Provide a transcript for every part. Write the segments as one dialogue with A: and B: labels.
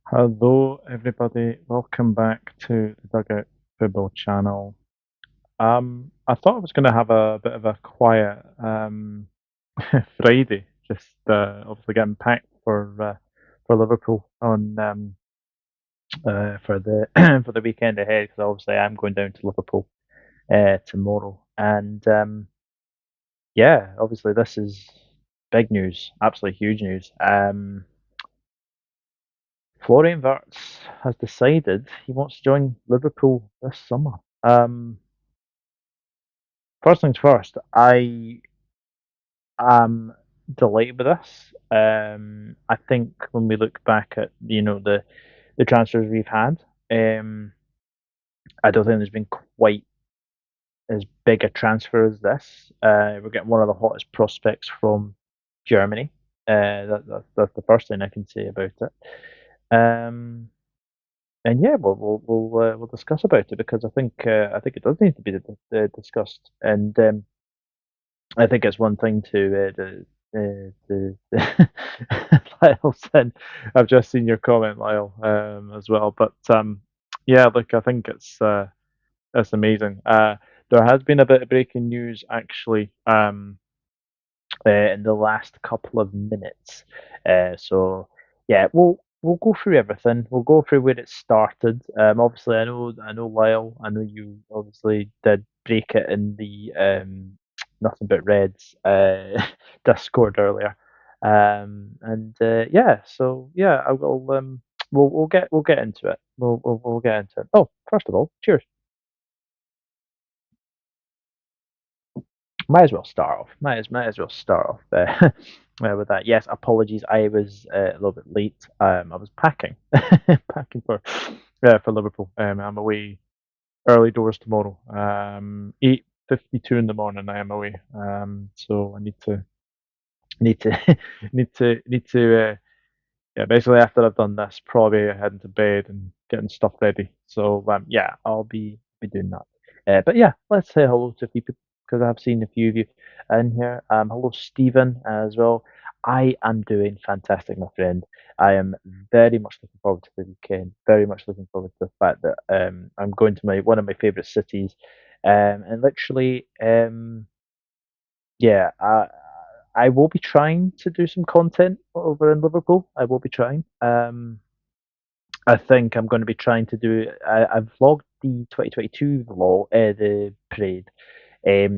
A: Hello, everybody. Welcome back to the Dugout Football channel. I thought I was going to have a bit of a quiet Friday, just obviously getting packed for Liverpool on for the for the weekend ahead because obviously I'm going down to Liverpool tomorrow, and yeah, obviously this is big news, absolutely huge news. Florian Wirtz has decided he wants to join Liverpool this summer. Um, First things first, I am delighted with this. I think when we look back at the transfers we've had, um, I don't think there's been quite as big a transfer as this. We're getting one of the hottest prospects from Germany. That's the first thing I can say about it. And yeah, we'll discuss about it because I think it does need to be discussed, and I think it's one thing to Lyle said. I've just seen your comment, Lyle, as well. But yeah, look, I think it's amazing. There has been a bit of breaking news actually in the last couple of minutes. So yeah, we'll go through everything. We'll go through where it started. Obviously, I know Lyle. I know you obviously did break it in the nothing but Reds Discord earlier. And yeah, so yeah, I will. We'll get into it. We'll get into it. Oh, first of all, cheers. Might as well start off. Might as well start off with that. Yes, apologies. I was a little bit late. I was packing, packing for Liverpool. I'm away early doors tomorrow. 8:52 in the morning. I am away. So I need to need to. Yeah, basically after I've done this, probably heading to bed and getting stuff ready. So yeah, I'll be doing that. But yeah, let's say hello to a few people because I've seen a few of you in here. Hello, Stephen, as well. I am doing fantastic, my friend. I am very much looking forward to the weekend. Very much looking forward to the fact that I'm going to my one of my favourite cities, and literally, yeah, I will be trying to do some content over in Liverpool. I will be trying. I think I'm going to be trying to do. I've vlogged the 2022 the parade.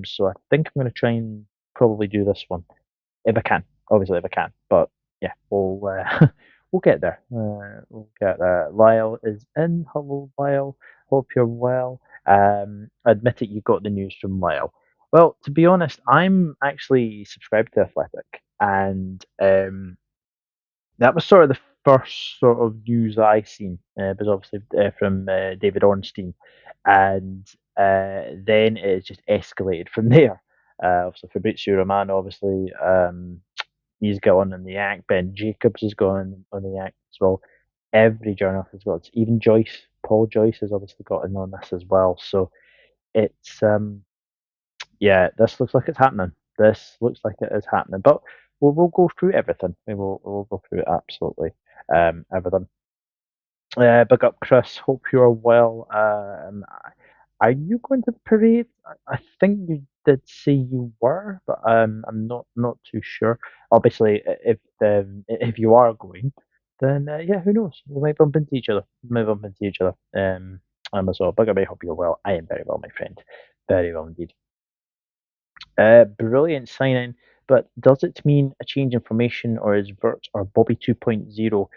A: So I think I'm going to try and probably do this one if I can. Obviously, if I can. But yeah, we'll we'll get there. We'll get there. Lyle is in. Hello, Lyle. Hope you're well. Admit it, you got the news from Lyle. Well, to be honest, I'm actually subscribed to Athletic, and that was sort of the first sort of news that I seen. It was obviously from David Ornstein, and then it just escalated from there. Obviously, Fabrizio Romano, obviously, he's got on in the act. Ben Jacobs has gone on the act as well. Every journalist has got. Even Joyce, Paul Joyce, has obviously gotten on this as well. So it's yeah, this looks like it's happening. This looks like it is happening. But we'll go through everything. We'll go through it absolutely. Everything. Big up, Chris. Hope you're well. Are you going to the parade? I think you did say you were, but I'm not too sure. Obviously, if you are going, then yeah, who knows? We might bump into each other. We might bump into each other. As well. Big up, I hope you're well. I am very well, my friend. Very well indeed. Brilliant signing, but does it mean a change in formation, or is Vert or Bobby 2.0?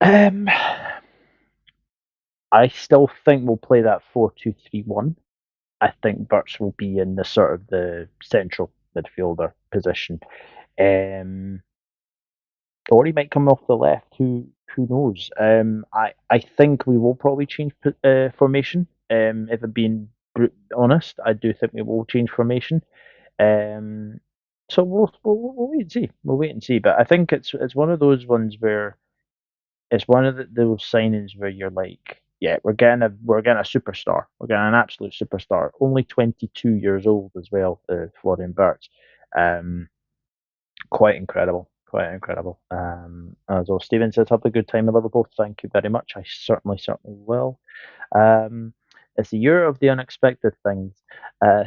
A: Um, I still think we'll play that 4-2-3-1. I think Birch will be in the sort of the central midfielder position. Um, or he might come off the left. Who knows? I think we will probably change formation. If I'm being honest, I do think we will change formation. Um, so we'll wait and see. We'll wait and see. But I think it's one of those ones where it's one of those signings where you're like, yeah, we're getting a superstar. We're getting an absolute superstar. Only 22 years old as well, Florian Wirtz. Um, quite incredible. quite incredible. As well, Stephen says, have a good time in Liverpool. Thank you very much. I certainly will. It's the year of the unexpected things.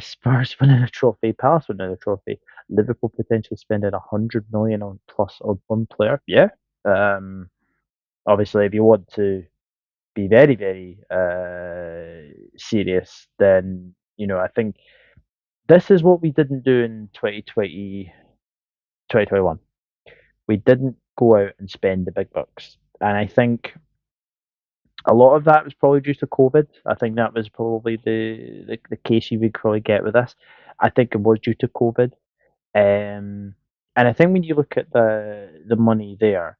A: Spurs winning a trophy, Palace winning a trophy, Liverpool potentially spending 100 million on plus on one player. Yeah. Obviously, if you want to be very, very serious, then I think this is what we didn't do in 2020, 2021. We didn't go out and spend the big bucks, and I think a lot of that was probably due to COVID. I think that was probably the case you would probably get with this. I think it was due to COVID, and I think when you look at the money there,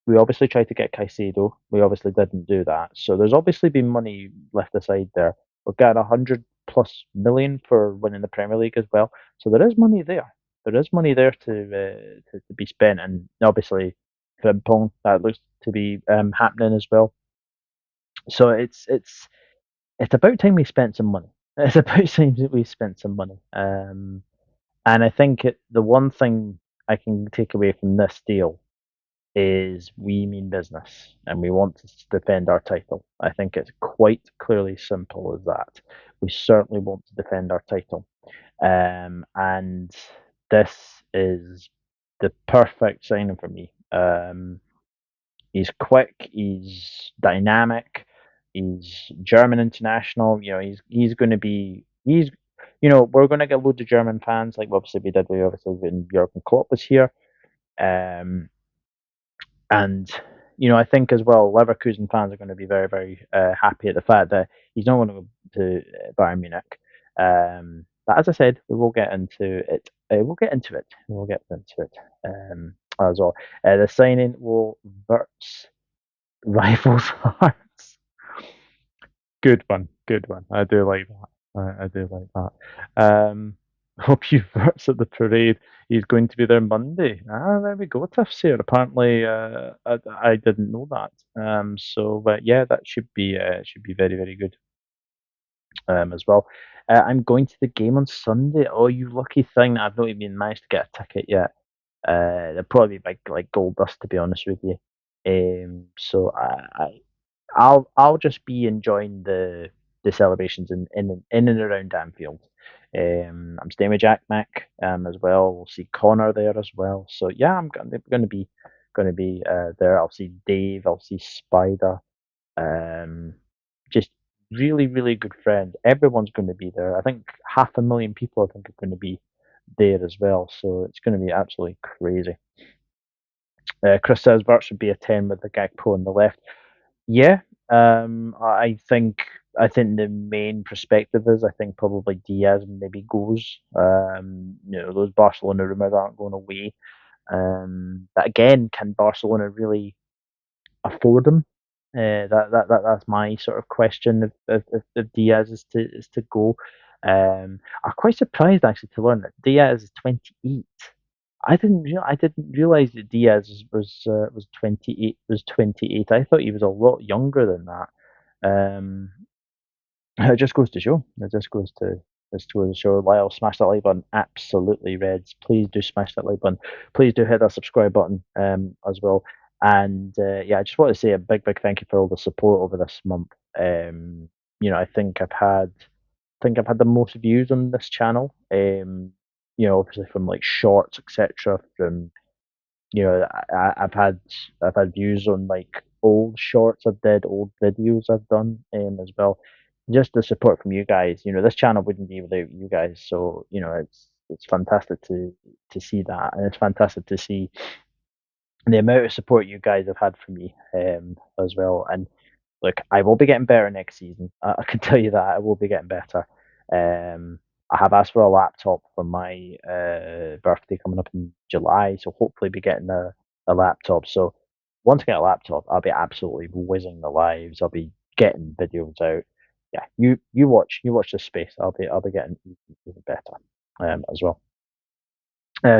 A: we obviously tried to get Caicedo. We obviously didn't do that. So there's obviously been money left aside there. We've got 100+ million for winning the Premier League as well. So there is money there. There is money there to be spent, and obviously Frimpong, that looks to be happening as well. So it's about time we spent some money. It's about time that we spent some money. And I think the one thing I can take away from this deal is we mean business and we want to defend our title. I think it's quite clearly simple as that. We certainly want to defend our title. And this is the perfect signing for me. He's quick, he's dynamic, he's German international. He's going to be we're going to get loads of German fans like obviously we did. We obviously when Jurgen Klopp was here. And I think as well, Leverkusen fans are going to be very, very happy at the fact that he's not going to go to Bayern Munich. But as I said, we will get into it. We'll get into it. We'll get into it as well. The signing will Wirtz rivals hearts. Good one. Good one. I do like that. I do like that. Hope you Wirtz at the parade. He's going to be there Monday. There we go. Tiff's here. Apparently, I didn't know that. But yeah, that should be very, very good. As well. I'm going to the game on Sunday. Oh, you lucky thing! I've not even managed to get a ticket yet. They'll probably be like gold dust, to be honest with you. So I'll just be enjoying the celebrations in and around Anfield. I'm staying with Jack Mac as well. We'll see Connor there as well. So yeah, I'm going to be there. I'll see Dave. I'll see Spider. Just really, really good friends. Everyone's going to be there. I think 500,000 people I think are going to be there as well. So it's going to be absolutely crazy. Chris says Wirtz should be a 10 with the Gakpo on the left. Yeah, I think the main perspective is I think probably Diaz maybe goes. Those Barcelona rumours aren't going away. But again, can Barcelona really afford him? That's my sort of question if Diaz is to go. I'm quite surprised actually to learn that Diaz is 28. I didn't realize that Diaz was 28. Was 28. I thought he was a lot younger than that. It just goes to show. It just goes to show. Lyle, smash that like button. Absolutely, Reds. Please do smash that like button. Please do hit that subscribe button as well. And yeah, I just want to say a big thank you for all the support over this month. I think I've had the most views on this channel. Obviously from like shorts, etc. From I've had views on like old shorts I've did, old videos I've done as well. Just the support from you guys. This channel wouldn't be without you guys. So it's fantastic to see that, and it's fantastic to see the amount of support you guys have had for me as well. And look, I will be getting better next season. I can tell you that I will be getting better. I have asked for a laptop for my birthday coming up in July, so hopefully be getting a laptop. So once I get a laptop, I'll be absolutely whizzing the lives. I'll be getting videos out. Yeah, you watch this space. I'll be getting even better as well.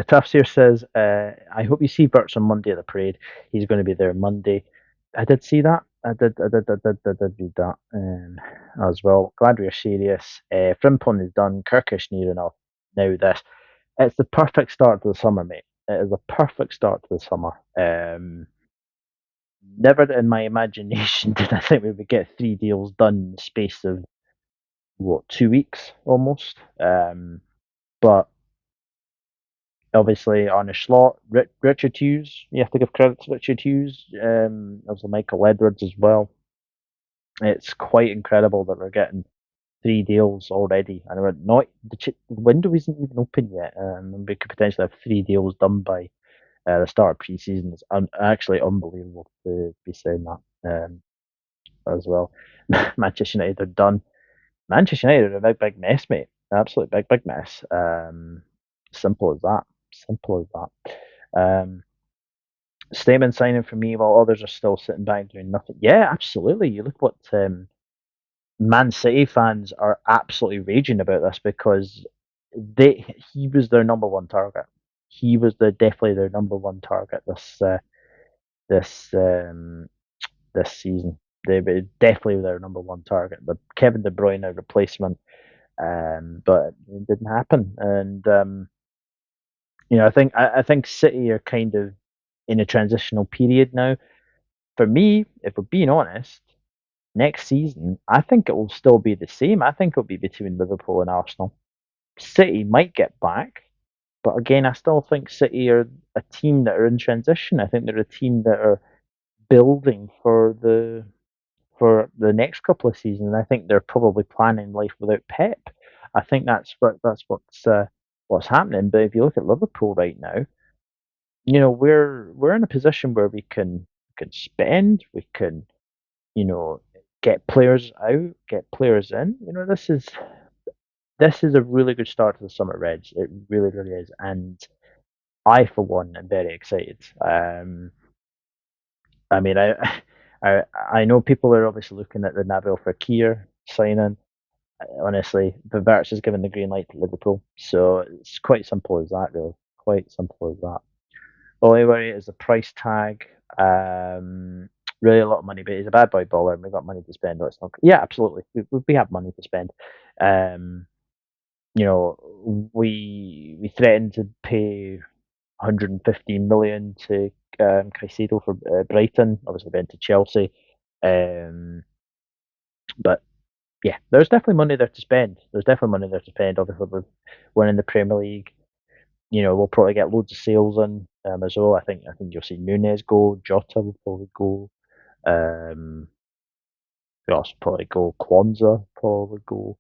A: Tufts here says, I hope you see Wirtz on Monday at the parade. He's going to be there Monday. I did see that. I did read that as well. Glad we are serious. Frimpong is done. Kirkish near enough. Now this. It's the perfect start to the summer, mate. It is a perfect start to the summer. Never in my imagination did I think we would get 3 deals done in the space of what, 2 weeks almost. But obviously Arne Slot, Richard Hughes, you have to give credit to Richard Hughes. Also Michael Edwards as well. It's quite incredible that we're getting 3 deals already, and we're not the window isn't even open yet. And we could potentially have 3 deals done by the start of pre-season. It's actually unbelievable to be saying that as well. Manchester United are done. Manchester United are a big mess, mate. Absolute big mess. Simple as that. Simple as that. Statement signing for me while others are still sitting back doing nothing. Yeah, absolutely. You look what Man City fans are absolutely raging about this because he was their number one target. He was definitely their number one target this this season. They were definitely their number one target. The Kevin De Bruyne replacement, but it didn't happen. And I think City are kind of in a transitional period now. For me, if we're being honest, next season I think it will still be the same. I think it'll be between Liverpool and Arsenal. City might get back, but again, I still think City are a team that are in transition. I think they're a team that are building for the next couple of seasons. I think they're probably planning life without Pep. I think what's happening. But if you look at Liverpool right now, we're in a position where we can spend, we can get players out, get players in. This is a really good start to the summer, Reds. It really is, and I for one am very excited. I mean, I know people are obviously looking at the Nabil Fekir signing. Honestly, the Wirtz has given the green light to Liverpool, so it's quite simple as that, really. Quite simple as that. Only worry is the price tag. Really a lot of money, but he's a bad boy baller, and we've got money to spend. Let's not. Yeah, absolutely, we have money to spend. We threatened to pay 115 million to Caicedo for Brighton. Obviously, went to Chelsea. But yeah, there's definitely money there to spend. There's definitely money there to spend. Obviously, we're winning the Premier League. We'll probably get loads of sales in as well. I think you'll see Nunes go, Jota will probably go. Who else will probably go? Kwanzaa probably go.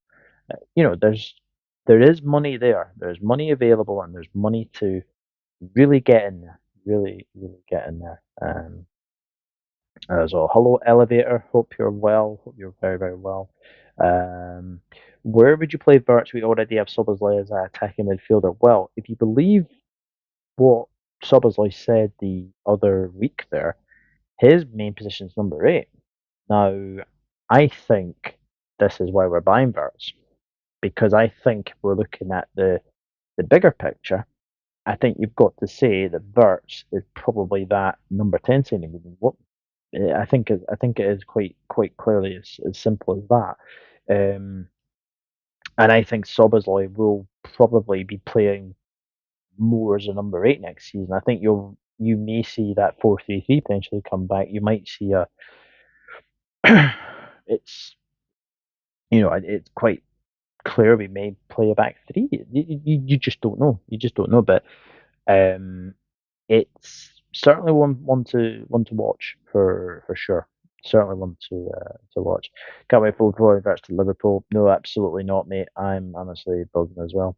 A: There is money there. There's money available, and there's money to really get in there. Really get in there. As well. Hello, Elevator. Hope you're well. Hope you're very well. Um, where would you play Wirtz? We already have Szoboszlai as an attacking midfielder. Well, if you believe what Szoboszlai said the other week there, his main position is number 8. Now, I think this is why we're buying Wirtz, because I think we're looking at the bigger picture. I think you've got to say that Wirtz is probably that number 10 signing. What I think it is quite clearly as simple as that. And I think Szoboszlai will probably be playing more as a number 8 next season. I think you may see that 4-3-3 potentially come back. You might see a it's it's quite clear we may play a back three. You just don't know. You just don't know. But it's certainly one to watch for sure. Certainly one to watch. Can't wait for Florian Wirtz to Liverpool. No, absolutely not, mate. I'm honestly buzzing as well.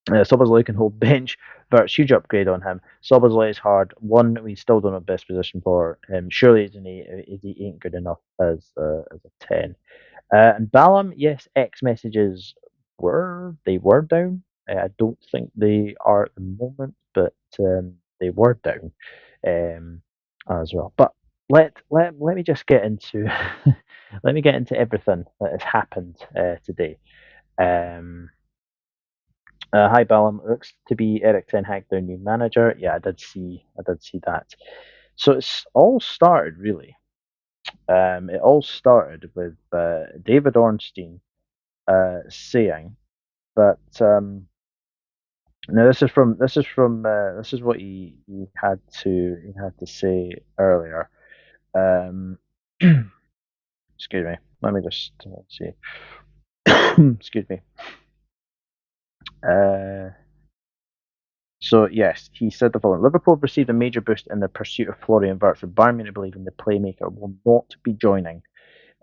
A: Szoboszlai can hold bench. Wirtz, huge upgrade on him. Szoboszlai is hard. One, we still don't have best position for him. Surely he ain't good enough as a 10. And Balam, yes, X messages were down. I don't think they are at the moment, but they were down as well. But let me just get into let me get into everything that has happened today. Hi Balam, looks to be Eric Ten Hag, their new manager. Yeah, I did see that. So it's all started really. It all started with David Ornstein saying that Now this is what he had to say earlier. Um, excuse me. Let me just see. Excuse me. Uh, so yes, he said the following: Liverpool have received a major boost in their pursuit of Florian Wirtz, with Bayern Munich believing the playmaker will not be joining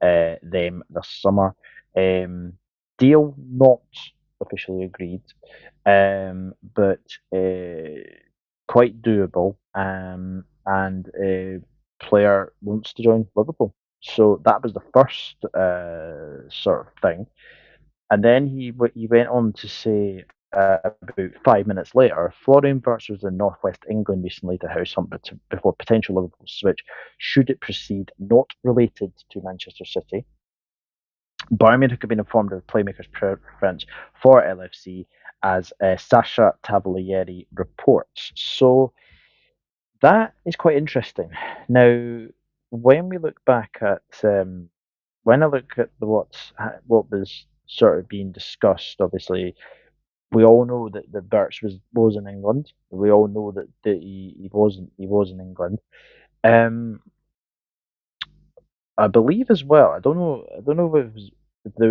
A: them this summer. Deal not officially agreed, but quite doable. And player wants to join Liverpool. So that was the first sort of thing. And then he went on to say about 5 minutes later, Florian Wirtz was in Northwest England recently to house hunt before potential Liverpool switch, should it proceed, not related to Manchester City. Bayern Munich have been informed of the playmaker's preference for LFC, as Sasha Tavolieri reports. So that is quite interesting. Now, when we look back at when I look at what was sort of being discussed, obviously we all know that the Birch was in England. We all know that he was in England. Um, I believe as well. I don't know if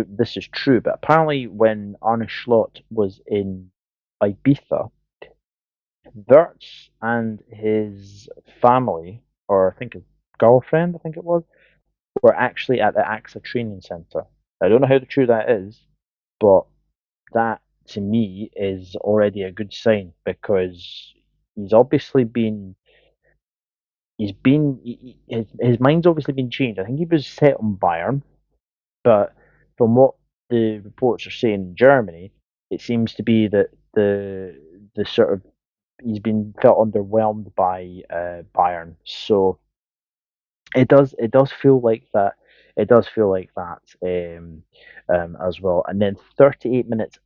A: this is true, but apparently when Arne Slot was in Ibiza, Wirtz and his family, or I think his girlfriend, I think it was, were actually at the AXA training centre. I don't know how true that is, but that to me is already a good sign, because he's obviously been his mind's obviously been changed. I think he was set on Bayern, but from what the reports are saying in Germany, it seems to be that the sort of he's been felt underwhelmed by Bayern. So it does feel like that. It does feel like that as well. And then 38 minutes,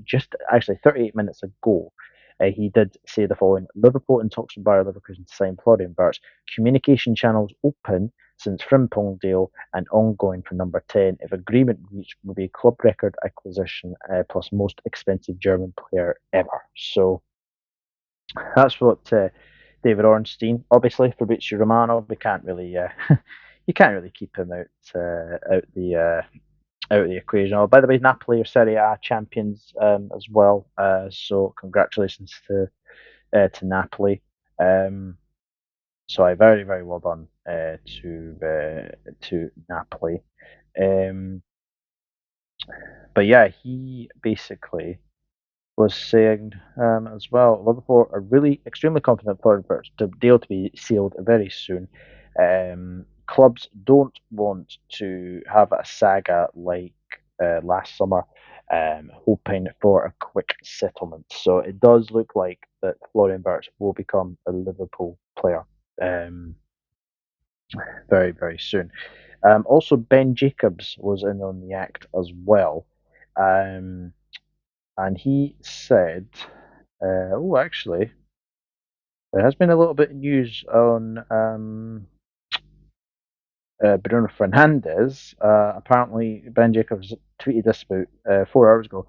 A: just actually 38 minutes ago, he did say the following: Liverpool in talks with Bayer Leverkusen to sign Florian Wirtz. Communication channels open since Frimpong deal and ongoing for number 10. If agreement reached, will be a club record acquisition plus most expensive German player ever. So that's what David Ornstein. Obviously, Fabrizio Romano, we can't really, you can't really keep him out the equation. Oh, by the way, Napoli are Serie A champions as well. So congratulations to Napoli. So I very very well done to Napoli. Um, but yeah, he basically was saying as well, Liverpool are really extremely confident for the deal to be sealed very soon. Clubs don't want to have a saga like last summer, hoping for a quick settlement. So it does look like that Florian Wirtz will become a Liverpool player very, very soon. Also, Ben Jacobs was in on the act as well. Um, and he said, actually, there has been a little bit of news on Bruno Fernandes. Apparently, Ben Jacobs tweeted this about 4 hours ago.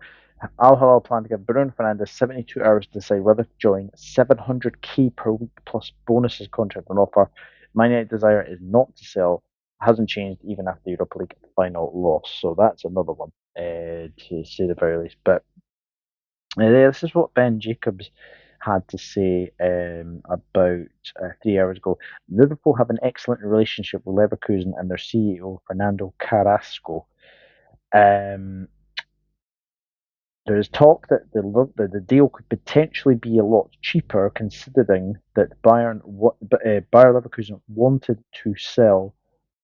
A: Al Hilal plan to give Bruno Fernandes 72 hours to decide whether to join. 700k per week plus bonuses contract on offer. My net desire is not to sell. Hasn't changed even after the Europa League final loss. So that's another one, to say the very least. But this is what Ben Jacobs had to say about 3 hours ago. Liverpool have an excellent relationship with Leverkusen and their CEO, Fernando Carrasco. There is talk that the deal could potentially be a lot cheaper, considering that Bayer Leverkusen wanted to sell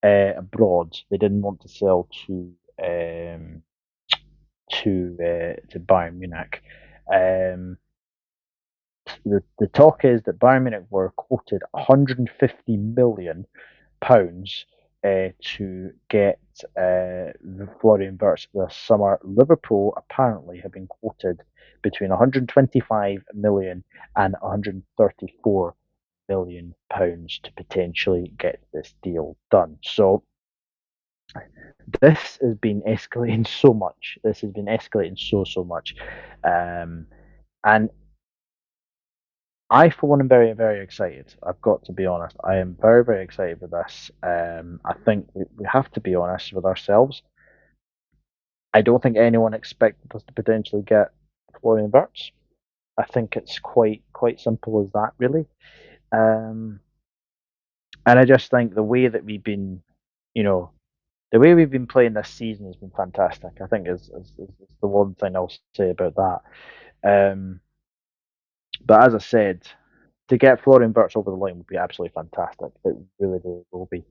A: abroad. They didn't want to sell to Bayern Munich. The talk is that Bayern Munich were quoted 150 million pounds to get Florian Wirtz this summer. Liverpool apparently have been quoted between 125 million and 134 million pounds to potentially get this deal done. So this has been escalating so much. This has been escalating so much. Um, And I, for one, am very, very excited. I've got to be honest. I am very, very excited with this. I think we have to be honest with ourselves. I don't think anyone expected us to potentially get Florian Wirtz. I think it's quite simple as that, really. Um, and I just think the way that we've been, you know, the way we've been playing this season has been fantastic. I think is the one thing I'll say about that. Um, but as I said, to get Florian Wirtz over the line would be absolutely fantastic. It really, really will be.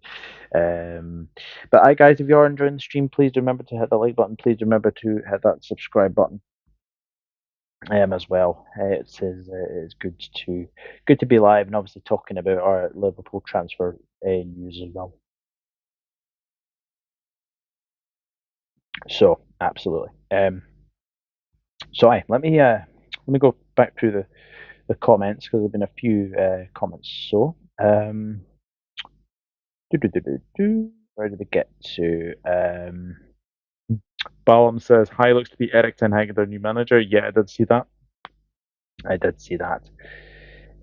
A: But guys, if you are enjoying the stream, please remember to hit the like button. Please remember to hit that subscribe button as well. It's good to be live and obviously talking about our Liverpool transfer news as well. So absolutely. Let me go back through the comments because there've been a few comments. So where did we get to? Balam says, "Hi, looks to be Erik ten Hag, their new manager." Yeah, I did see that.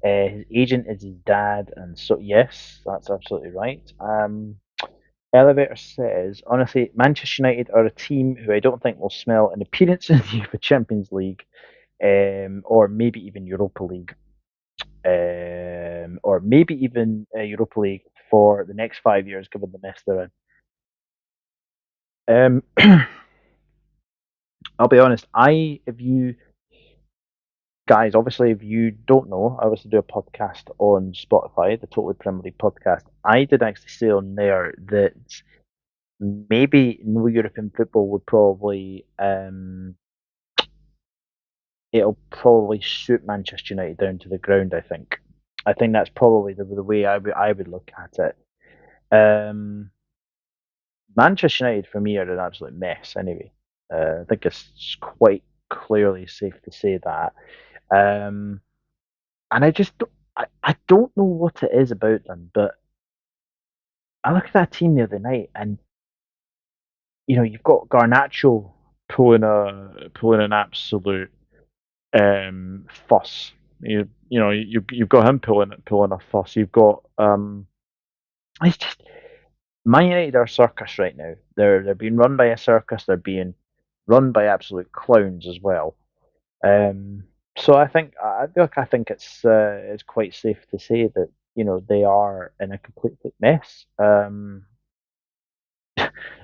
A: His agent is his dad, and so yes, that's absolutely right. Elevator says, honestly, Manchester United are a team who I don't think will smell an appearance in the Champions League, or maybe even Europa League, or maybe even Europa League for the next 5 years, given the mess they're in. I'll be honest. If you guys, obviously, if you don't know, I obviously do a podcast on Spotify, the Totally Premier League podcast. I did actually say on there that maybe no European football would probably it'll probably shoot Manchester United down to the ground. I think that's probably the way I would look at it. Manchester United for me are an absolute mess. Anyway, I think it's quite clearly safe to say that. And I don't know what it is about them, but I look at that team the other night, and you've got Garnacho pulling an absolute fuss. You've got him pulling a fuss. You've got it's just Man United are a circus right now. They're being run by a circus. They're being run by absolute clowns as well. So I think it's quite safe to say that they are in a complete mess.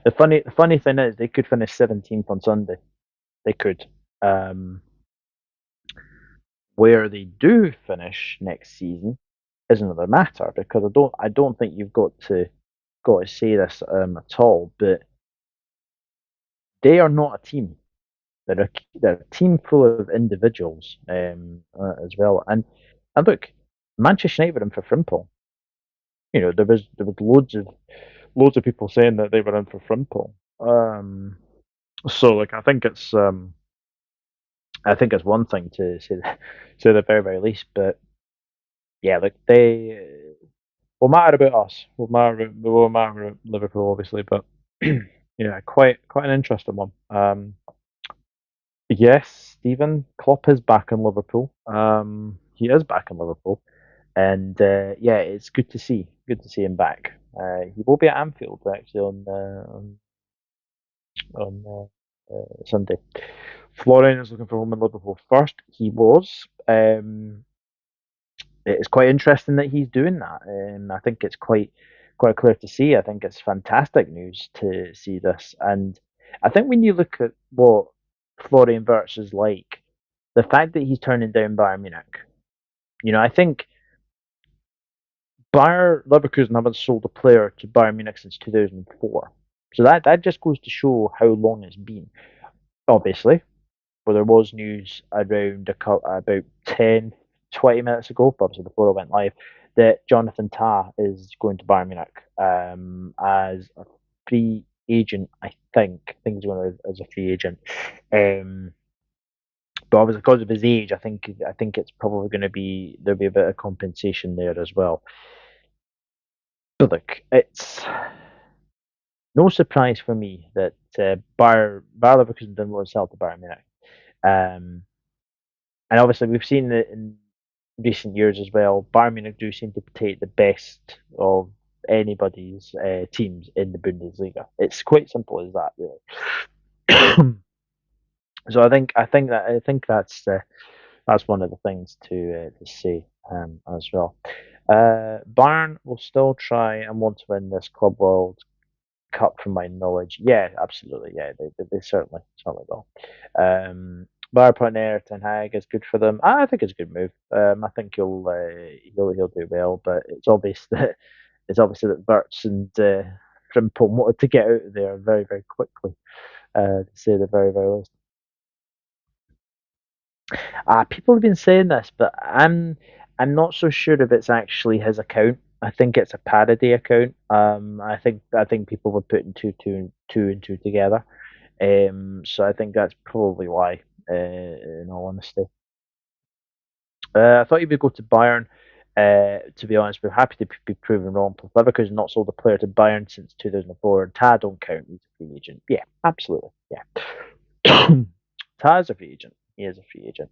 A: The funny thing is they could finish 17th on Sunday. They could. Um, where they do finish next season is another matter because I don't think you've got to say this at all, but they are not a team. They're a team full of individuals as well. And look, Manchester United were in for Frimpong. There was loads of people saying that they were in for Frimpong. So like I think it's one thing to say the very very least, but yeah, like they will matter about us. Will matter about Liverpool obviously, but yeah, quite an interesting one. Yes, Stephen Klopp is back in Liverpool. He is back in Liverpool, and yeah, it's good to see. Good to see him back. He will be at Anfield actually on Sunday. Florian is looking for home in Liverpool first. He was. It's quite interesting that he's doing that. I think it's quite clear to see. I think it's fantastic news to see this, and I think when you look at what Florian Wirtz is like, the fact that he's turning down Bayern Munich, I think Bayer Leverkusen haven't sold a player to Bayern Munich since 2004. So that just goes to show how long it's been. Obviously, where there was news around about 10, 20 minutes ago, obviously before I went live, that Jonathan Tah is going to Bayern Munich as a free agent. I think he's going as a free agent. But obviously, because of his age, I think it's probably going to be there'll be a bit of compensation there as well. But look, it's no surprise for me that Bayer Leverkusen didn't want to sell to Bayern Munich. and obviously we've seen that in recent years as well. Bayern Munich do seem to take the best of anybody's teams in the Bundesliga. It's quite simple as that, really. So I think that's one of the things to say as well. Bayern will still try and want to win this Club World Cup, from my knowledge. Yeah, absolutely. Yeah, they certainly will. Bayern putting there, Ten Hag is good for them. I think it's a good move. I think he'll do well, but it's obvious that Wirtz and Frimpong wanted to get out of there very very quickly. To say the very very least. People have been saying this, but I'm not so sure if it's actually his account. I think it's a parody account. I think people were putting two and two together. So I think that's probably why. In all honesty, I thought he would go to Bayern. To be honest, we're happy to be proven wrong. Leverkusen not sold a player to Bayern since 2004, and Ta don't count. He's a free agent. Yeah, absolutely. Yeah, Ta's a free agent. He is a free agent.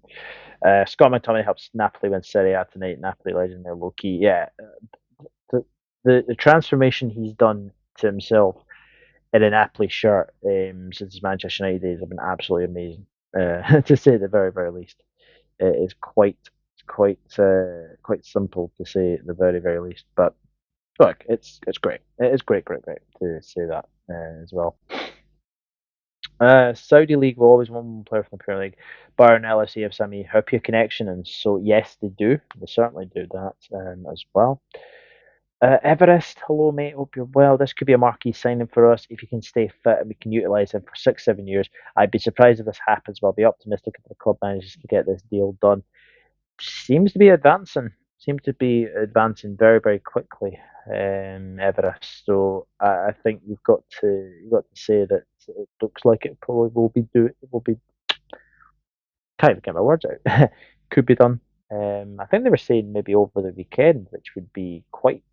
A: Scott McTominay helps Napoli win Serie A tonight. Napoli legend there, low key. Yeah, the, the transformation he's done to himself in a Napoli shirt since his Manchester United days have been absolutely amazing. To say the very very least, it is quite simple to say at the very very least. But look, it's great. It is great to say that as well. Saudi League will always want one player from the Premier League. Bayern LFC have some Herpia connection, and so yes, they do. They certainly do that as well. Everest, hello mate, hope you're well. This could be a marquee signing for us if you can stay fit and we can utilise him for 6-7 years. I'd be surprised if this happens, but I'll be optimistic if the club manages to get this deal done. Seems to be advancing. Seems to be advancing very very quickly. Everest. So I think you've got to say that it looks like it probably will be do. It will be. Can't even get my words out. Could be done. I think they were saying maybe over the weekend, which would be quite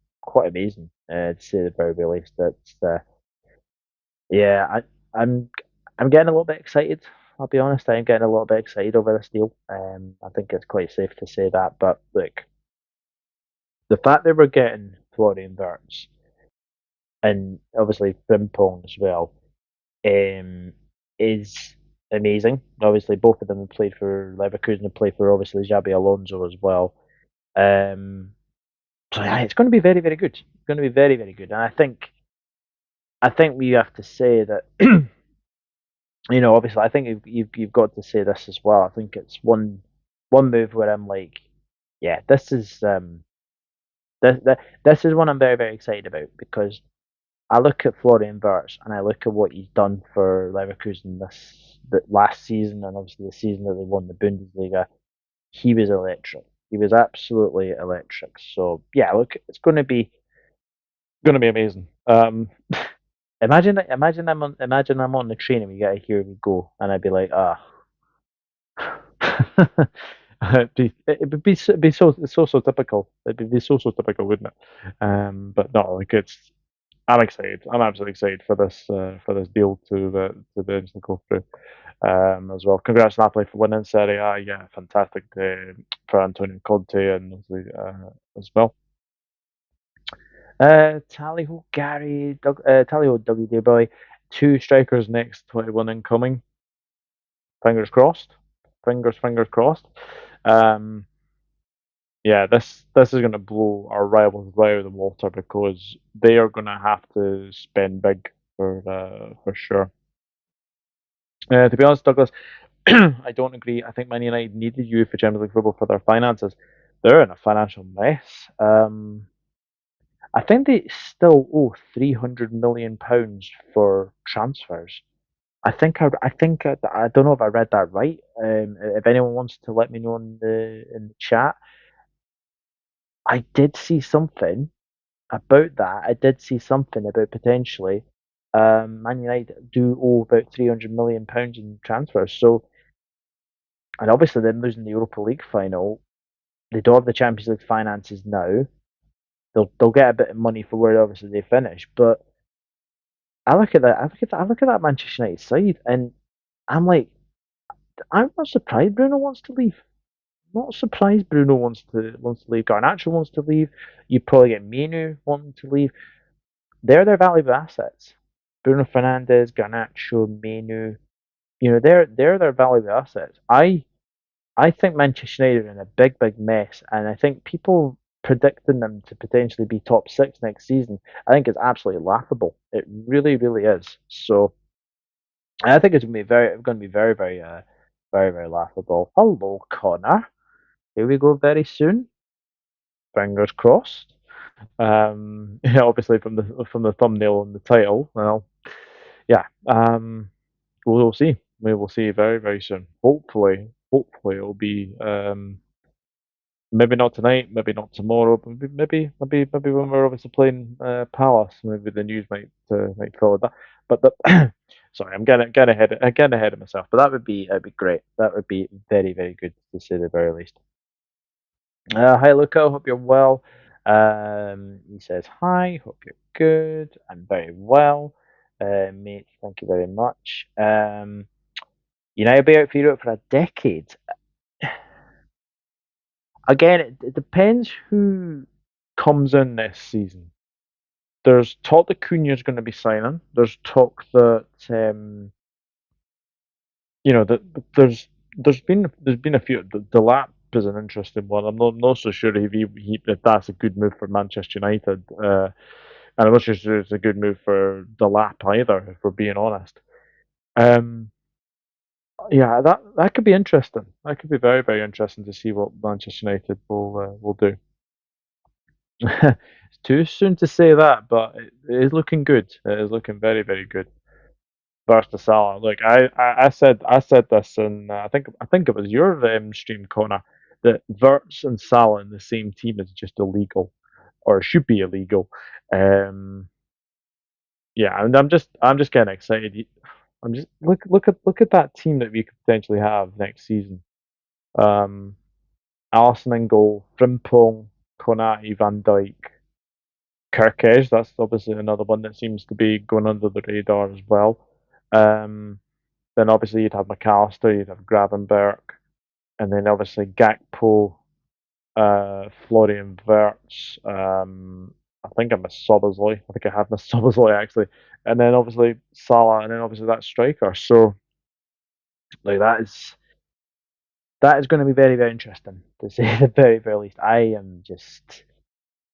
A: amazing. To say the very least. That's yeah. I'm I'm getting a little bit excited. I'll be honest. I'm getting a little bit excited over this deal. I think it's quite safe to say that. But look, the fact that we're getting Florian Wirtz and obviously Frimpong as well um, is amazing. Obviously, both of them have played for Leverkusen, have played for obviously Xabi Alonso as well. Um, so yeah, it's going to be very, very good. It's going to be very, very good. And I think we have to say that obviously, I think you've got to say this as well. I think it's one move where I'm like, yeah, this is one I'm very, very excited about because I look at Florian Wirtz and I look at what he's done for Leverkusen the last season and obviously the season that they won the Bundesliga. He was electric. He was absolutely electric. So yeah, look, it's going to be amazing. Imagine I'm on the train and we get here we go, and I'd be like, it'd be so typical. It'd be so typical, wouldn't it? But no, like I'm excited. I'm absolutely excited for this deal to eventually go through as well. Congrats Napoli for winning Serie A. Yeah, fantastic for Antonio Conte and as well. Tallyho Gary, Tallyho WD boy, two strikers next 21 incoming. Fingers crossed. Fingers crossed. Um, yeah, this is going to blow our rivals right out of the water because they are going to have to spend big for sure. To be honest, Douglas, I don't agree. I think Man United needed you for Champions League football for their finances. They're in a financial mess. I think they still owe £300 million for transfers. I don't know if I read that right. If anyone wants to let me know in the chat, I did see something about that. I did see something about potentially Man United do owe about £300 million in transfers. So, and obviously them losing the Europa League final, they don't have the Champions League finances now. They'll get a bit of money for where obviously they finish, but I look at that. I look at that Manchester United side, and I'm like, I'm not surprised Bruno wants to leave. not surprised Bruno wants to leave. Garnacho wants to leave. You probably get Menu wanting to leave. They're their valuable assets. Bruno Fernandes, Garnacho, Menu. They're their valuable assets. I think Manchester United are in a big mess, and I think people predicting them to potentially be top six next season, I think is absolutely laughable. It really is. So I think it's going to be very laughable. Hello, Connor. Here we go very soon. Fingers crossed. Yeah, obviously from the thumbnail and the title. Well, yeah. We'll see. We will see very soon. Hopefully it'll be maybe not tonight, maybe not tomorrow, but maybe when we're obviously playing Palace, maybe the news might follow that. But sorry, I'm getting ahead of myself. But that'd be great. That would be very good to say the very least. Hi Luca, hope you're well. He says hi, hope you're good. I'm very well, mate. Thank you very much. United be out for Europe for a decade. Again, it depends who comes in this season. There's talk that Cunha's going to be signing. There's talk that that there's been a few. The lap is an interesting one. I'm not so sure if that's a good move for Manchester United, and I'm not sure it's a good move for the lap either. If we're being honest, um, yeah, that could be interesting. That could be very interesting to see what Manchester United will do. It's too soon to say that, but it is looking good. It is looking very good. Versus Salah. Look, I said this, and I think it was your stream, Connor, that Wirtz and Salah in the same team is just illegal, or should be illegal. Um, yeah, and I'm just getting excited. I'm just look at that team that we could potentially have next season. Um, Alisson in goal, Frimpong, Konate, Van Dijk, Kirkesh. That's obviously another one that seems to be going under the radar as well. Um, then obviously you'd have McAllister, you'd have Gravenberg, and then obviously Gakpo, Florian Wirtz. I think I missed Soboslai. I think I have missed Soboslai actually, and then obviously Salah, and then obviously that striker. So like that is going to be very interesting to say the very least. I am just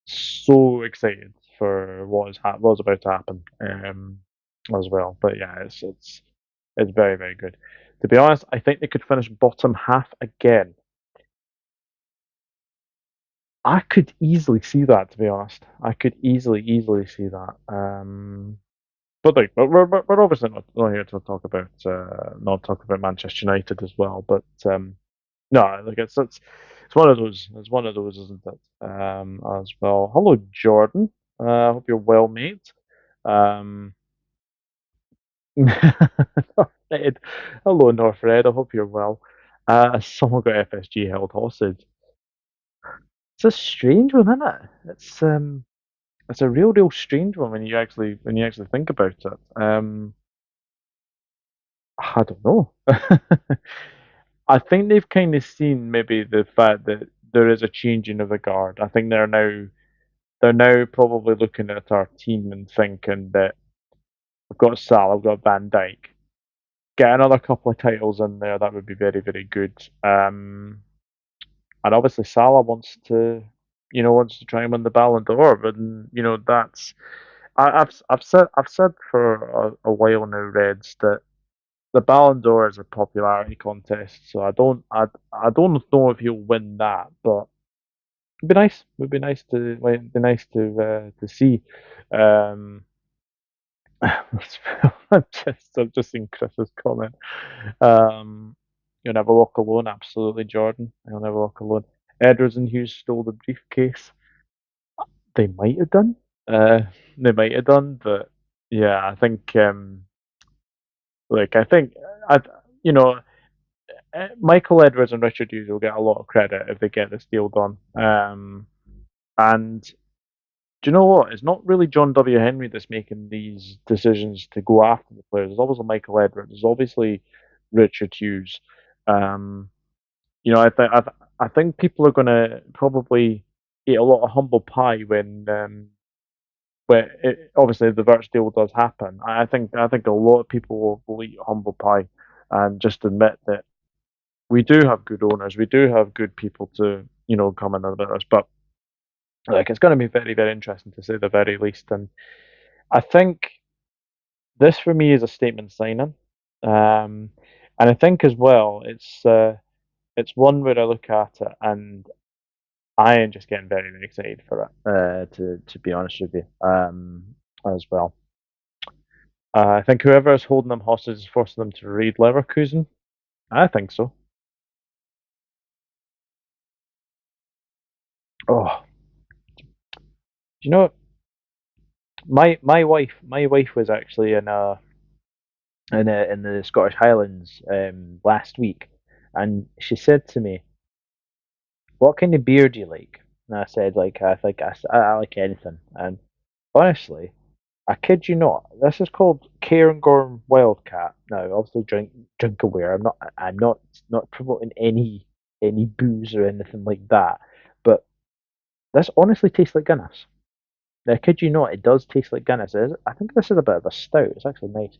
A: so excited for what's about to happen as well. But yeah, it's very good. To be honest, I think they could finish bottom half again. I could easily see that. To be honest, I could easily see that. But we're obviously not here to talk about not talk about Manchester United as well. But no, like it's one of those, isn't it? As well. Hello, Jordan. I hope you're well, mate. Um, Northred. Hello, Northred. I hope you're well. Someone got FSG held hostage. It's a strange one, isn't it? It's a real strange one when you actually think about it. I don't know. I think they've kind of seen maybe the fact that there is a changing of the guard. I think they're now probably looking at our team and thinking that we've got Salah, we've got Van Dijk. Get another couple of titles in there, that would be very good. And obviously Salah wants to try and win the Ballon d'Or, but that's I've said for a while now, Reds, that the Ballon d'Or is a popularity contest, so I don't know if he'll win that, but it'd be nice. It'd be nice to see. Um, I've just seen Chris's comment. Um, you'll never walk alone. Absolutely, Jordan. You'll never walk alone. Edwards and Hughes stole the briefcase. They might have done. Uh, they might have done, but yeah, I think I think I you know Michael Edwards and Richard Hughes will get a lot of credit if they get this deal done. And do you know what? It's not really John W. Henry that's making these decisions to go after the players. It's obviously Michael Edwards. It's obviously Richard Hughes. Um, I think people are gonna probably eat a lot of humble pie when obviously the Wirtz deal does happen. I think a lot of people will eat humble pie and just admit that we do have good owners, we do have good people to come in with us, but like it's going to be very very interesting to say the very least, and I think this for me is a statement signing, and I think as well it's one where I look at it and I am just getting very, very excited for it. To be honest with you, as well. I think whoever is holding them hostage is forcing them to read Leverkusen. I think so. Oh, do you know what? My wife was actually in the Scottish Highlands last week, and she said to me, "What kind of beer do you like?" And I said, "Like I think I like anything." And honestly, I kid you not. This is called Cairngorm Wildcat. Now, obviously, drink aware. I'm not promoting any booze or anything like that. But this honestly tastes like Guinness. Now, I kid you not, it does taste like Guinness. I think this is a bit of a stout. It's actually nice,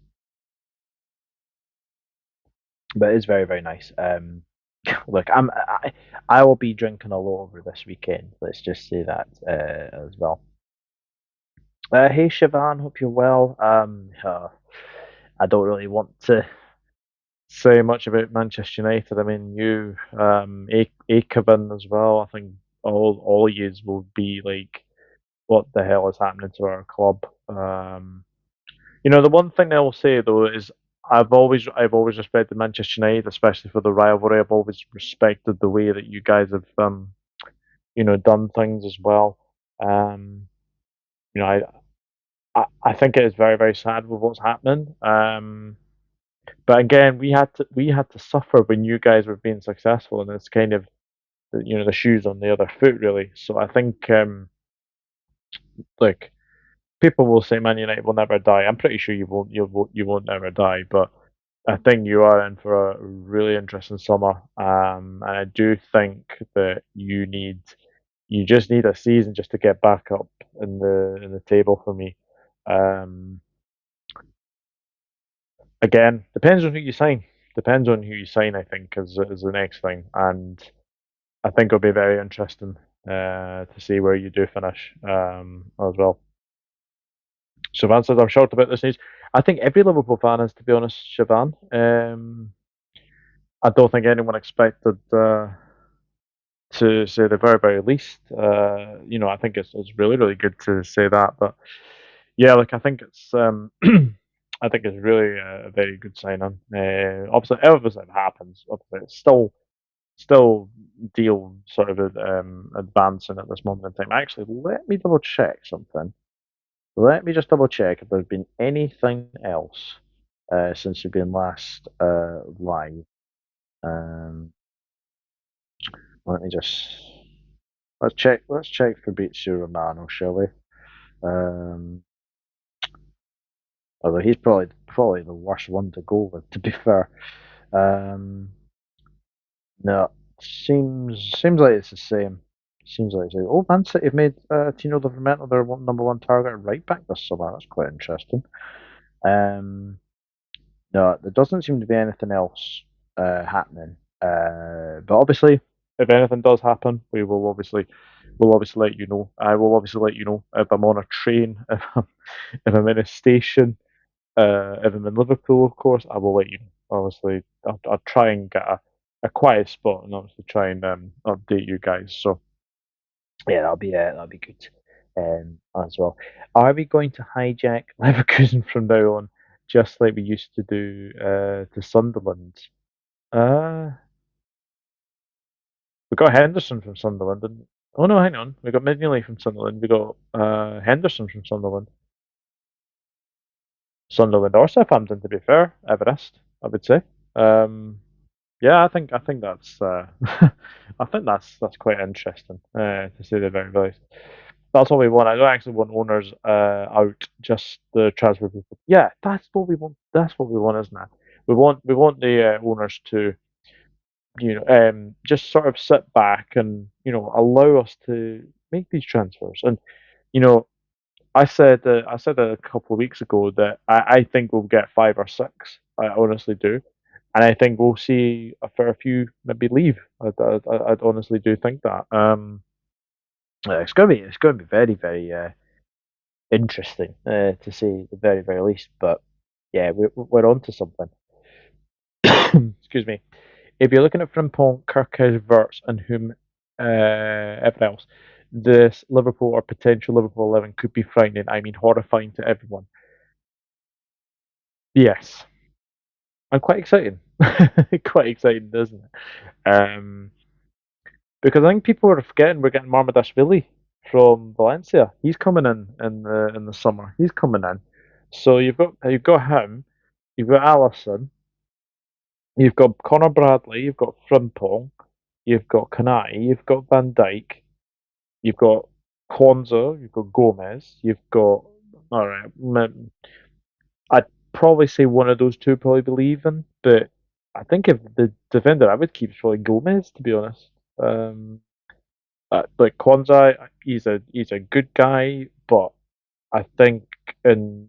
A: but it's very very nice. Look, I will be drinking a lot over this weekend. Let's just say that as well. Hey Siobhan, hope you're well. I don't really want to say much about Manchester United. I mean, you, Akabin as well. I think all yous will be like, what the hell is happening to our club? The one thing I will say though is I've always respected Manchester United, especially for the rivalry. I've always respected the way that you guys have done things as well. Um, you know, I think it is very very sad with what's happening. But again, we had to suffer when you guys were being successful, and it's kind of the shoes on the other foot really. So I think like people will say Man United will never die. I'm pretty sure you won't never die, but I think you are in for a really interesting summer. And I do think that you just need a season just to get back up in the table for me. Um, Again, depends on who you sign. Depends on who you sign. I think is the next thing, and I think it'll be very interesting to see where you do finish as well. Siobhan says, I'm shocked about this news. I think every Liverpool fan is, to be honest, Siobhan. I don't think anyone expected to say the very, very least. I think it's really, really good to say that. But yeah, like I think it's I think it's really a very good signing. Obviously, everything happens. Obviously, it's still deal sort of advancing at this moment in time. Actually, let me double check something. Let me just double check if there's been anything else since we've been last live. Um, let me just let's check. Let's check for Fabrizio Romano, shall we? Um, Although he's probably the worst one to go with, to be fair. Um, no, seems like it's the same. Seems like it's the same. Oh, Man City have made Tino Livramento their number one target at right back this summer. That's quite interesting. Um, no, there doesn't seem to be anything else happening. But obviously, if anything does happen, we'll obviously let you know. I will obviously let you know if I'm on a train, if I'm in a station, if I'm in Liverpool, of course, I will let you know. Obviously, I'll try and get a quiet spot and obviously try and update you guys. So yeah, that'll be good as well. Are we going to hijack Leverkusen from now on, just like we used to do to Sunderland? Uh, we got Henderson from Sunderland, didn't we? Oh no, hang on. We got Mignolet from Sunderland. We got Henderson from Sunderland. Sunderland or Southampton, to be fair. Everest, I would say. Um, yeah, I think that's I think that's quite interesting to say the very least. That's what we want. I don't actually want owners out, just the transfer people. Yeah, that's what we want. That's what we want, isn't it? We want the owners to just sort of sit back and allow us to make these transfers. And you know, I said a couple of weeks ago that I think we'll get 5 or 6. I honestly do, and I think we'll see a fair few maybe leave. I'd honestly do think that. It's gonna be very very interesting to say the very very least. But yeah, we're on to something. Excuse me. If you're looking at Frimpong, Kirkes, Wirtz, and whom ever else, this Liverpool or potential Liverpool 11 could be frightening. I mean, horrifying to everyone. Yes, and quite exciting. Quite exciting, isn't it? Because I think people are forgetting we're getting Marmadashvili from Valencia. He's coming in the summer. He's coming in. So you've got him. You've got Allison. You've got Connor Bradley. You've got Frimpong. You've got Kanai. You've got Van Dijk. You've got Kwanzaa. You've got Gomez. You've got all right. I'd probably say one of those two probably be leaving, but I think if the defender I would keep is probably Gomez, to be honest. Um, like Kwanzaa, he's a good guy, but I think and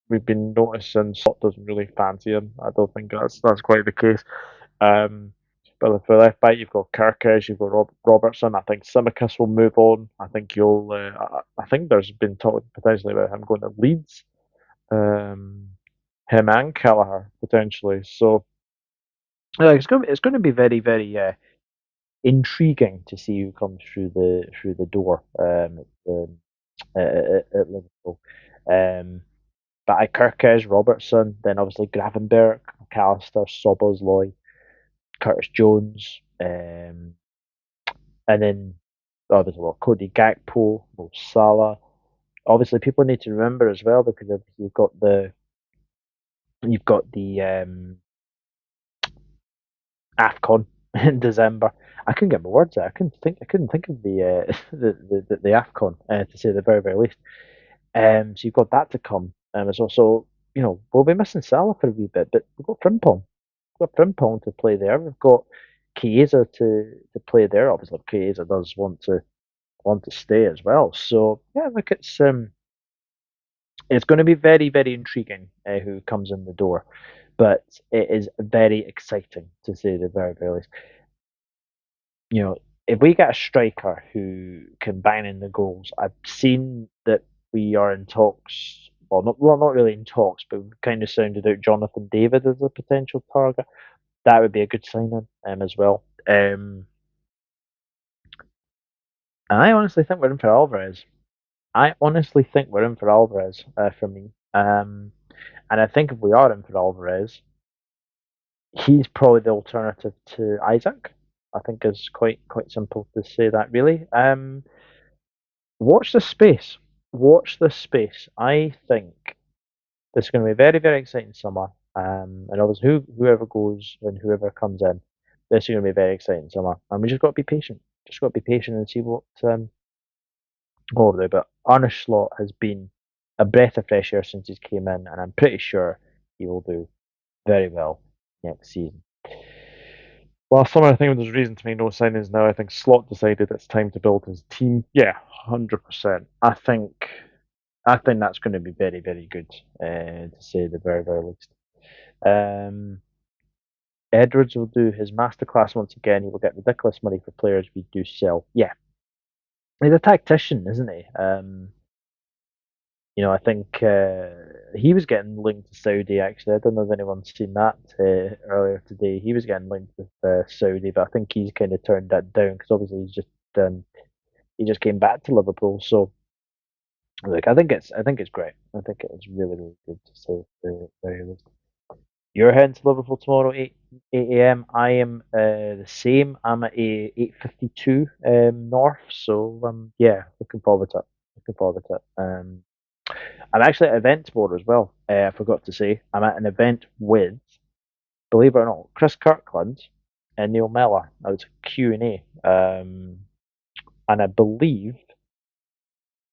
A: we've been noticing Slot doesn't really fancy him. I don't think that's quite the case. Um, but for left back, you've got Kirkes, you've got Robertson. I think Simicus will move on. I think you'll. I think there's been talk potentially about him going to Leeds. Him and Kelleher potentially. So it's going to be very very intriguing to see who comes through the door at Liverpool. Um, but I Kirkes, Robertson, then obviously Gravenberg, McAllister, Soboslai, Curtis Jones, and then obviously Cody Gakpo, Mo Salah. Obviously, people need to remember as well because you've got the AFCON in December. I couldn't get my words out. I couldn't think of the the AFCON to say the very very least. So you've got that to come. As also, we'll be missing Salah for a wee bit, but we've got Frimpong. We've got Frimpong to play there. We've got Chiesa to play there. Obviously, Chiesa does want to stay as well. So yeah, look, it's going to be very very intriguing who comes in the door, but it is very exciting to say the very very least. You know, if we get a striker who can bang in the goals, I've seen that we are in talks. Well, not really in talks, but we've kind of sounded out Jonathan David as a potential target. That would be a good signing as well. And I honestly think we're in for Alvarez. I honestly think we're in for Alvarez for me. And I think if we are in for Alvarez, he's probably the alternative to Isaac. I think is quite simple to say that really. Watch the space. Watch this space. I think this is going to be a very, very exciting summer. And obviously, whoever goes and whoever comes in, this is going to be a very exciting summer. And we just got to be patient. Just got to be patient and see what we'll do. But Arne Slot has been a breath of fresh air since he came in, and I'm pretty sure he will do very well next season. Last summer, I think there's reason to make no signings now. I think Slot decided it's time to build his team. Yeah, 100%. I think that's going to be very, very good, to say the very, very least. Um, Edwards will do his masterclass once again. He will get ridiculous money for players we do sell. Yeah, he's a tactician, isn't he? I think he was getting linked to Saudi. Actually, I don't know if anyone's seen that earlier today. He was getting linked with Saudi, but I think he's kind of turned that down because obviously he just came back to Liverpool. So look, I think it's great. I think it's really really good to say the very least. You're heading to Liverpool tomorrow, 8 a.m. I am the same. I'm at 8:52 north, so yeah, looking forward to it. Looking forward to it. I'm actually at an event tomorrow as well. I forgot to say I'm at an event with, believe it or not, Chris Kirkland and Neil Mellor. Now it's a Q&A, and I believe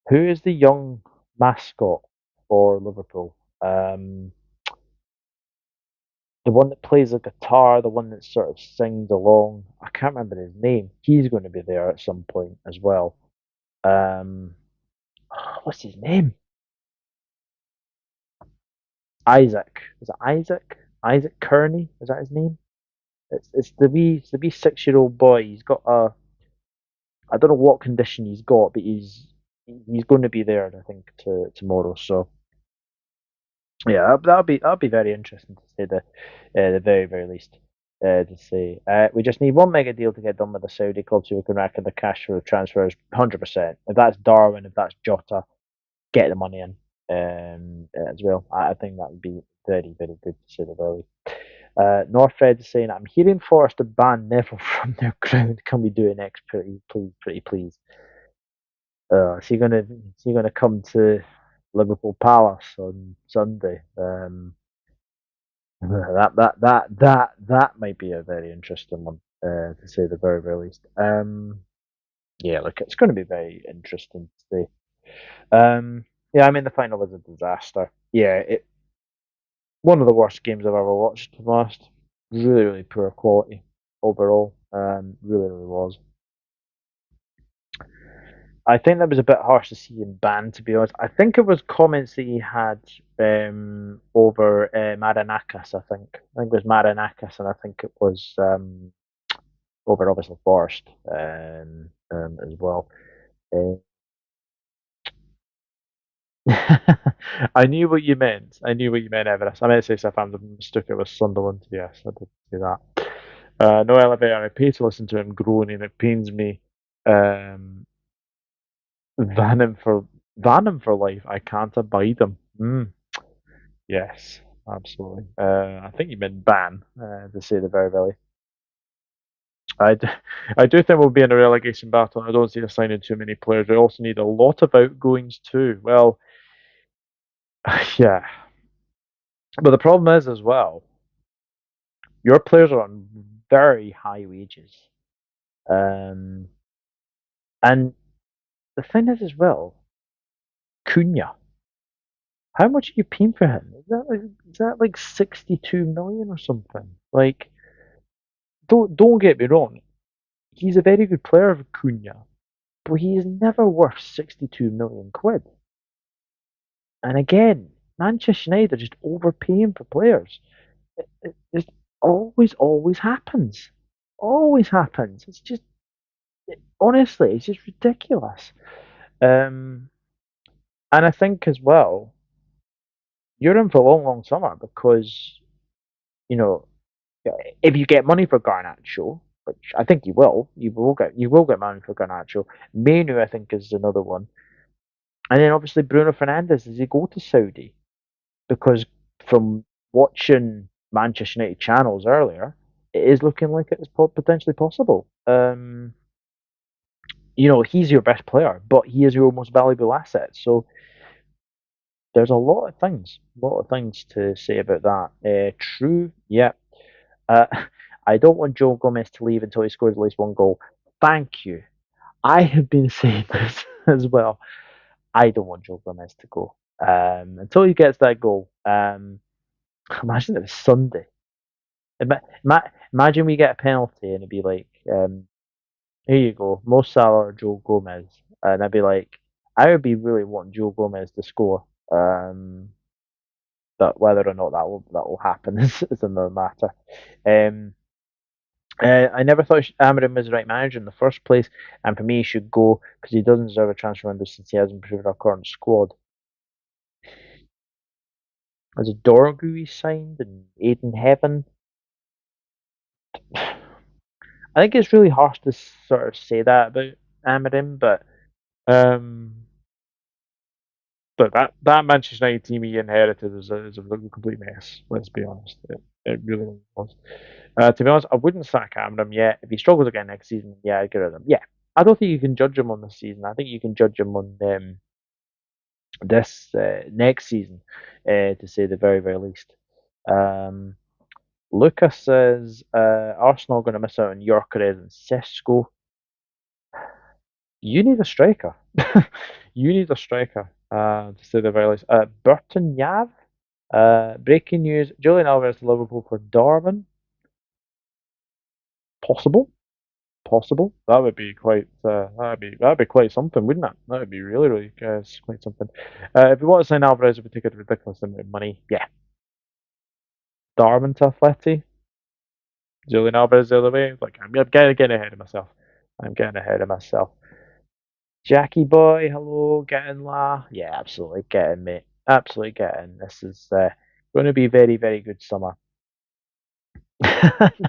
A: who is the young mascot for Liverpool? the one that plays the guitar, the one that sort of sings along. I can't remember his name. He's going to be there at some point as well. Um, what's his name? Isaac. Is it Isaac? Isaac Kearney? Is that his name? It's the wee 6-year-old boy. He's got a I don't know what condition he's got, but he's going to be there, I think, tomorrow. So yeah, that'll be very interesting to say the very very least. To say we just need one mega deal to get done with the Saudi club so we can rack in the cash for the transfers 100%. If that's Darwin, if that's Jota, get the money in as well. I think that would be very very good to say the very least. Northred is saying, I'm hearing Forest to ban Neville from their ground. Can we do it next? Pretty please. Is he gonna come to Liverpool Palace on Sunday? That might be a very interesting one, to say the very very least. Yeah, look, it's going to be very interesting to see. Yeah, I mean the final was a disaster. Yeah, one of the worst games I've ever watched. To be honest, really really poor quality overall. Really really was. I think that was a bit harsh to see him banned, to be honest. I think it was comments that he had over Marinakis, I think it was Marinakis, and I think it was over obviously Forest as well. Uh, I knew what you meant. I knew what you meant, Everest. I meant to say Southampton mistook it with Sunderland. Yes, I did say that. No elevator. I pay to listen to him groaning. It pains me. Um, Van for life. I can't abide him. Yes, absolutely. I think you meant ban, to say the very very. I, d- I do think we'll be in a relegation battle. I don't see us signing too many players. We also need a lot of outgoings too. Well, yeah, but the problem is as well, your players are on very high wages, um, and the thing is as well, Cunha. How much are you paying for him? Is that like 62 million or something? Like, don't get me wrong. He's a very good player, Cunha, but he is never worth 62 million quid. And again, Manchester United are just overpaying for players. It just always happens. Always happens. It's just, honestly, it's just ridiculous. Um, and I think as well, you're in for a long, long summer because, you know, if you get money for Garnacho, which I think you will get money for Garnacho. Manu, I think, is another one. And then obviously Bruno Fernandes, does he go to Saudi? Because from watching Manchester United channels earlier, it is looking like it is potentially possible. He's your best player, but he is your most valuable asset. So there's a lot of things to say about that. True, yeah. Uh, I don't want Joe Gomez to leave until he scores at least one goal. Thank you. I have been saying this as well. I don't want Joe Gomez to go until he gets that goal. Imagine it was Sunday. Imagine we get a penalty and it'd be like, here you go, Mo Salah or Joe Gomez, and I'd be like, I would be really wanting Joe Gomez to score. But whether or not that will happen is another matter. Um, I never thought Amarim was the right manager in the first place, and for me, he should go because he doesn't deserve a transfer window since he hasn't improved our current squad. As a Dorgu he signed and Aiden Heaven. I think it's really harsh to sort of say that about Amarim, um, but that Manchester United team he inherited is a complete mess. Let's be honest, it really was. To be honest, I wouldn't sack Amarim yet. If he struggles again next season, yeah, I'd get rid of him. Yeah, I don't think you can judge him on this season. I think you can judge him on this next season, to say the very very least. Um, Lucas says Arsenal are going to miss out on Gyökeres and Sesko. You need a striker. You need a striker, to say the very least. Burton Yav. Breaking news: Julian Alvarez to Liverpool for Darwin. Possible, possible. That would be quite. That'd be quite something, wouldn't it? That would be really, really quite something. If we want to sign Alvarez, it would take a ridiculous amount of money. Yeah, Darwin to Atleti. Julian Alvarez the other way. Like I'm getting ahead of myself. I'm getting ahead of myself. Jackie boy, hello, getting la. Yeah, absolutely getting, mate. Absolutely getting. This is going to be very, very good summer.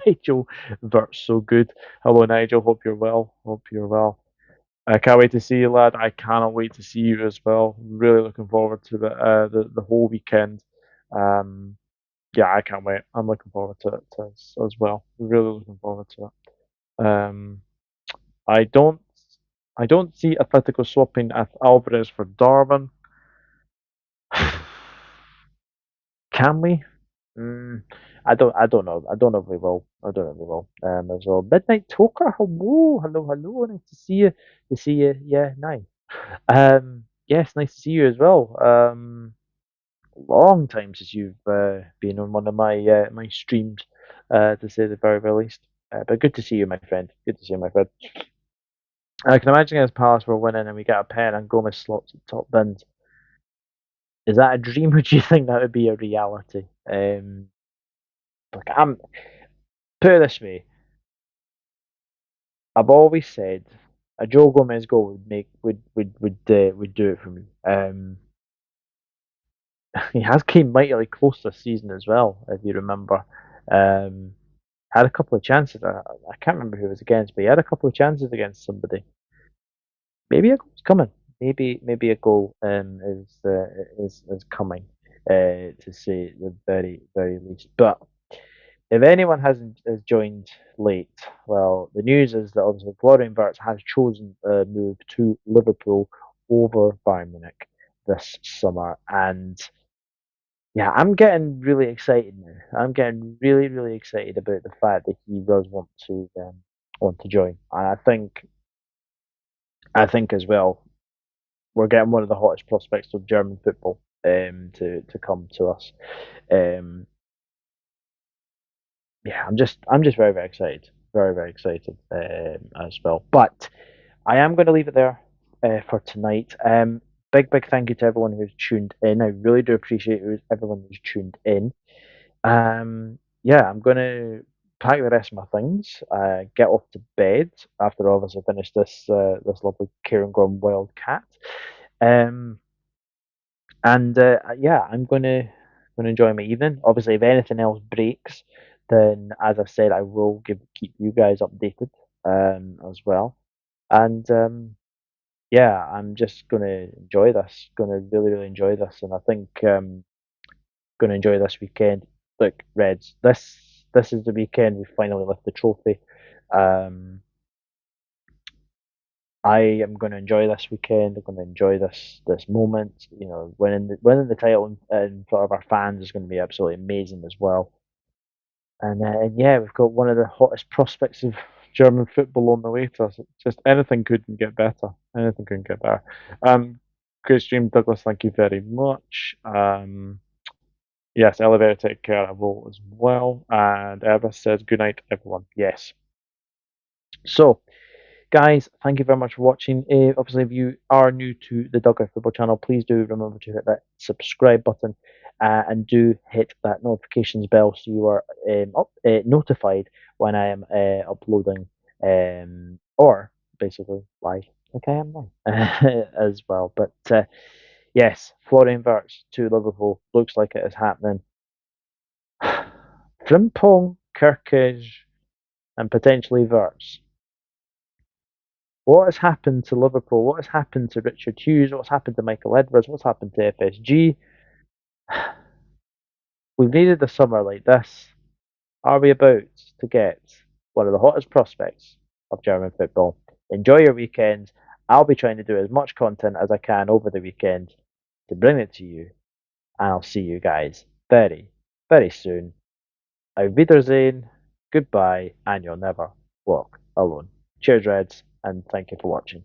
A: Nigel Wirtz, so good. Hello, Nigel. Hope you're well. Hope you're well. I can't wait to see you, lad. I cannot wait to see you as well. Really looking forward to the whole weekend. Um, yeah, I can't wait. I'm looking forward to it as well. Really looking forward to it. I don't I don't see Atletico swapping at Alvarez for Darwin. Can we? Mm, I don't know. I don't know if we will. I don't know if we will. As well. Midnight Toker, hello, hello, hello. Nice to see you. To see you. Yeah, nice. Yes, nice to see you as well. Long time since you've been on one of my streams, to say the very, very least. But good to see you, my friend. Good to see you, my friend. I can imagine as Palace were winning and we get a pen and Gomez slots at top bins. Is that a dream, or do you think that would be a reality? Like I'm put it this way, I've always said a Joe Gomez goal would do it for me. He has came mightily close this season as well, if you remember. Um, had a couple of chances. I can't remember who it was against, but he had a couple of chances against somebody. Maybe a goal's coming. Maybe a goal is coming. To say the very, very least. But if anyone hasn't has joined late, well, the news is that obviously Florian Wirtz has chosen a move to Liverpool over Bayern Munich this summer, and yeah, I'm getting really excited now. I'm getting really, really excited about the fact that he does want to join, and I think as well we're getting one of the hottest prospects of German football to come to us. Um, yeah, I'm just very, very excited, very, very excited as well. But I am going to leave it there for tonight. Big thank you to everyone who's tuned in. I really do appreciate everyone who's tuned in. Yeah, I'm going to pack the rest of my things, get off to bed after I obviously finish this lovely Kieran Gone Wild Cat. Um, and yeah, I'm gonna enjoy my evening. Obviously, if anything else breaks, then as I've said, I will keep you guys updated as well. And yeah, I'm just gonna enjoy this. Gonna really, really enjoy this, and I think gonna enjoy this weekend. Look, Reds, this is the weekend we finally lift the trophy. Um, I am going to enjoy this weekend. I'm going to enjoy this moment. You know, winning the title in front of our fans is going to be absolutely amazing as well. And yeah, we've got one of the hottest prospects of German football on the way to us. It's just anything couldn't get better. Anything couldn't get better. Great stream, Douglas. Thank you very much. Yes, Elevator, take care. I will as well. And Eva says good night, everyone. Yes. So. Guys, thank you very much for watching. Obviously, if you are new to the Dugout Football channel, please do remember to hit that subscribe button and do hit that notifications bell so you are notified when I am uploading or basically live like I am now as well. But yes, Florian Wirtz to Liverpool looks like it is happening. Frimpong, Kirkage, and potentially Wirtz. What has happened to Liverpool? What has happened to Richard Hughes? What's happened to Michael Edwards? What's happened to FSG? We've needed a summer like this. Are we about to get one of the hottest prospects of German football? Enjoy your weekend. I'll be trying to do as much content as I can over the weekend to bring it to you. And I'll see you guys very, very soon. Auf Wiedersehen, goodbye, and you'll never walk alone. Cheers, Reds, and thank you for watching.